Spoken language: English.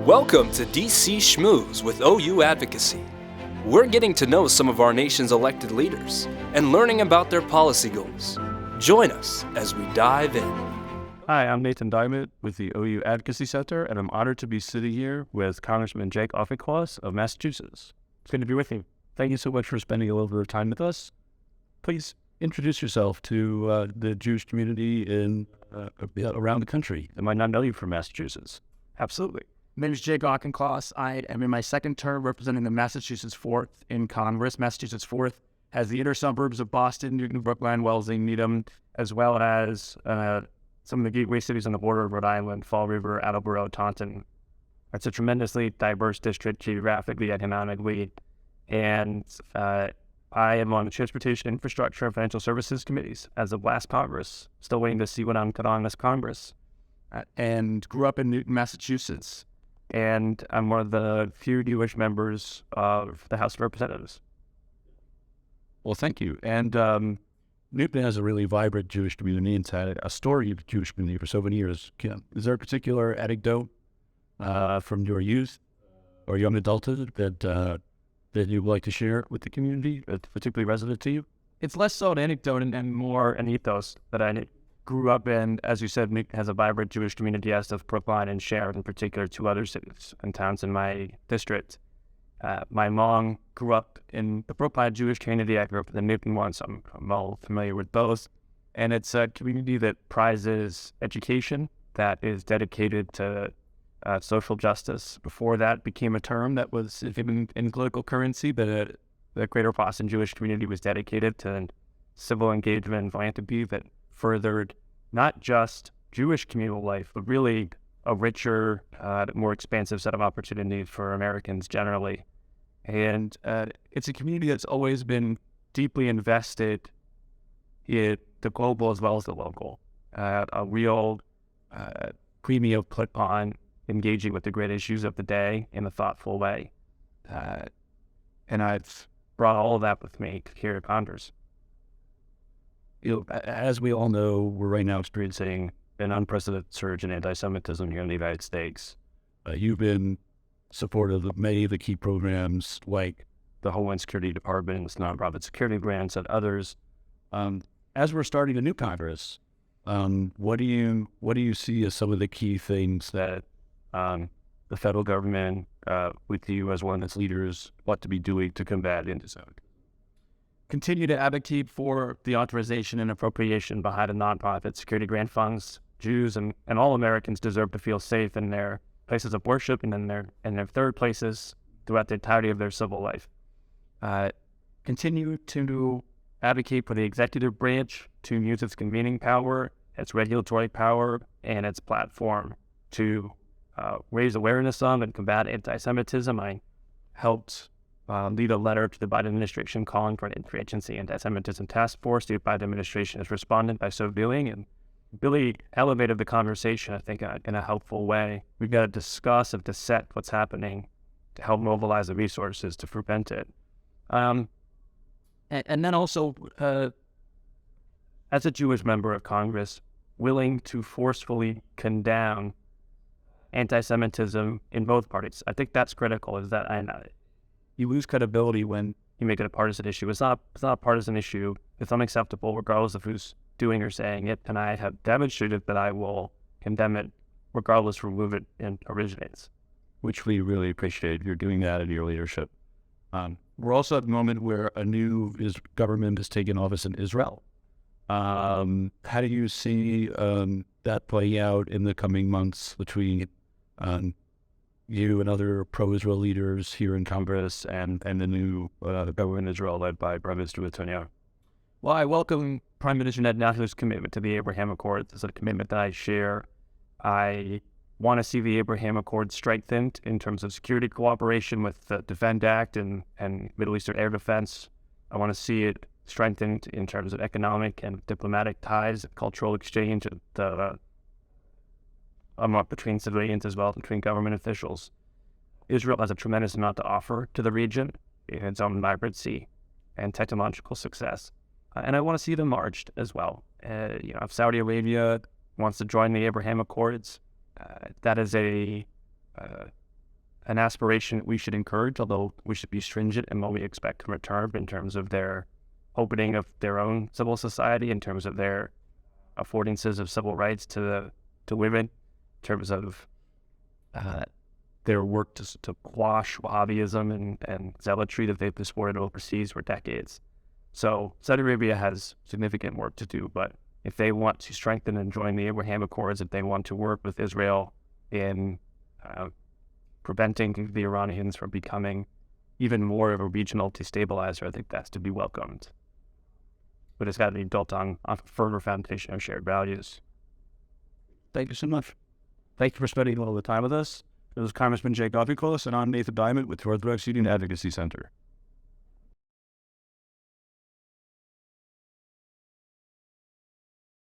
Welcome to DC Shmooze with OU Advocacy. We're getting to know some of our nation's elected leaders and learning about their policy goals. Join us as we dive in. Hi, I'm Nathan Diamond with the OU Advocacy Center, and I'm honored to be sitting here with Congressman Jake Auchincloss of Massachusetts. It's good to be with you. Thank you so much for spending a little bit of time with us. Please introduce yourself to the Jewish community around the country that might not know you from Massachusetts. Absolutely. My name is Jake Auchincloss. I am in my second term representing the Massachusetts 4th in Congress. Massachusetts 4th has the inner suburbs of Boston, Newton, Brookline, Wellesley, Needham, as well as some of the gateway cities on the border of Rhode Island, Fall River, Attleboro, Taunton. It's a tremendously diverse district geographically, economically, and I am on the Transportation, Infrastructure, and Financial Services Committees as of last Congress. Still waiting to see what I'm put on this Congress. And grew up in Newton, Massachusetts. And I'm one of the few Jewish members of the House of Representatives. Well, thank you. And Newton has a really vibrant Jewish community. It's had a storied Jewish community for so many years. Is there a particular anecdote from your youth or young adulthood that you'd like to share with the community, that's particularly resonant to you? It's less so an anecdote and more an ethos that I grew up in. As you said, Newton has a vibrant Jewish community, as does Brookline and Sharon, in particular, two other cities and towns in my district. My mom grew up in the Brookline Jewish community. I grew up in the Newton one, so I'm all familiar with both. And it's a community that prizes education, that is dedicated to social justice. Before that became a term that was in political currency, but the Greater Boston Jewish community was dedicated to civil engagement and philanthropy that furthered not just Jewish communal life, but really a richer, more expansive set of opportunities for Americans generally. And it's a community that's always been deeply invested in the global as well as the local. A real premium put on engaging with the great issues of the day in a thoughtful way. And I've brought all of that with me here at Congress. As we all know, we're right now experiencing an unprecedented surge in anti-Semitism here in the United States. You've been supportive of many of the key programs like the Homeland Security Department's nonprofit security grants and others. As we're starting a new Congress, what do you see as some of the key things that the federal government, with you as one of its leaders, ought to be doing to combat anti-Semitism? Continue to advocate for the authorization and appropriation behind the nonprofit security grant funds. Jews and all Americans deserve to feel safe in their places of worship and in their third places throughout the entirety of their civil life. Continue to advocate for the executive branch to use its convening power, its regulatory power, and its platform to raise awareness of and combat anti-Semitism. I helped lead a letter to the Biden administration calling for an interagency anti-Semitism task force. The Biden administration has responded by so doing and really elevated the conversation, I think, in a helpful way. We've got to discuss and dissect what's happening to help mobilize the resources to prevent it. And then also, as a Jewish member of Congress, willing to forcefully condemn anti-Semitism in both parties. I think that's critical, is that you lose credibility when you make it a partisan issue. It's not a partisan issue. It's unacceptable regardless of who's doing or saying it, and I have demonstrated that I will condemn it regardless from who it originates. Which we really appreciate. You're doing that in your leadership. We're also at a moment where a new government has taken office in Israel. How do you see that playing out in the coming months between you and other pro-Israel leaders here in Congress and the new government in Israel led by Prime Minister Netanyahu? Well, I welcome Prime Minister Netanyahu's commitment to the Abraham Accords. It's a commitment that I share. I want to see the Abraham Accords strengthened in terms of security cooperation with the Defend Act and Middle Eastern air defense. I want to see it strengthened in terms of economic and diplomatic ties, cultural exchange, between civilians as well as between government officials. Israel has a tremendous amount to offer to the region in its own vibrancy and technological success. And I want to see them merged as well. If Saudi Arabia wants to join the Abraham Accords, that is a an aspiration we should encourage, although we should be stringent in what we expect in return in terms of their opening of their own civil society, in terms of their affordances of civil rights to women, in terms of their work to quash Wahhabism and zealotry that they've supported overseas for decades. So Saudi Arabia has significant work to do, but if they want to strengthen and join the Abraham Accords, if they want to work with Israel in preventing the Iranians from becoming even more of a regional destabilizer, I think that's to be welcomed. But it's got to be built on a firmer foundation of shared values. Thank you so much. Thank you for spending a little bit of time with us. It was Congressman Jake Auchincloss, and I'm Nathan Diamond with Orthodox Student Advocacy Center.